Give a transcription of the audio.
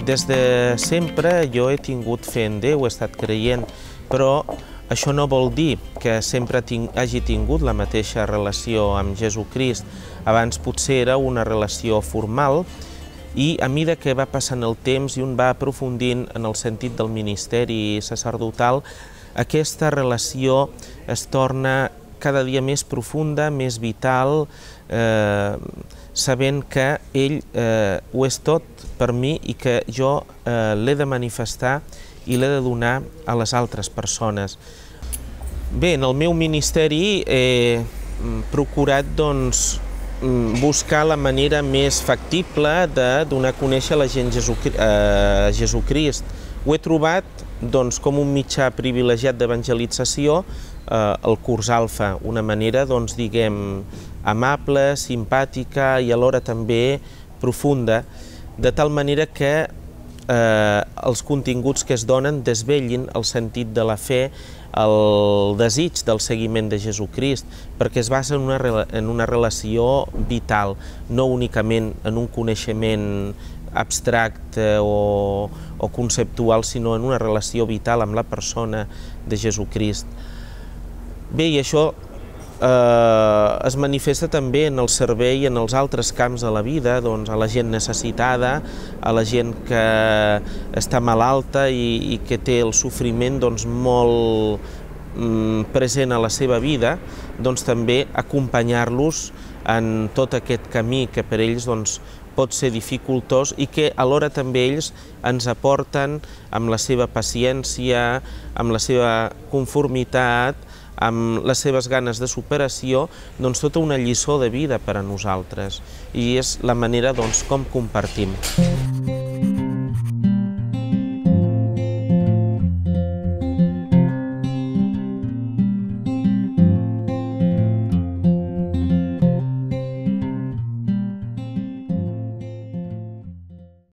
Des de sempre jo he tingut fe en Déu, he estat creient, però això no vol dir que sempre hagi tingut la mateixa relació amb Jesucrist. Abans potser era una relació formal i a mesura que va passant el temps i un va aprofundint en el sentit del ministeri sacerdotal, aquesta relació es torna cada dia més profunda, més vital, sabent que ell ho és tot per mi i que jo l'he de manifestar i l'he de donar a les altres persones. Bé, en el meu ministeri he procurat buscar la manera més factible de donar a conèixer a la gent Jesucrist. Ho he trobat com un mitjà privilegiat d'evangelització, el curs Alfa, una manera, diguem, amable, simpàtica i alhora també profunda, de tal manera que els continguts que es donen desvetllin el sentit de la fe, el desig del seguiment de Jesucrist, perquè es basa en una relació vital, no únicament en un coneixement abstracte o conceptual, sinó en una relació vital amb la persona de Jesucrist. Bé, i això es manifesta també en el servei en els altres camps de la vida, a la gent necessitada, a la gent que està malalta i que té el sofriment molt present a la seva vida, també acompanyar-los en tot aquest camí que per ells pot ser dificultós i que alhora també ells ens aporten amb la seva paciència, amb la seva conformitat, amb les seves ganes de superació, tota una lliçó de vida per a nosaltres. I és la manera com compartim.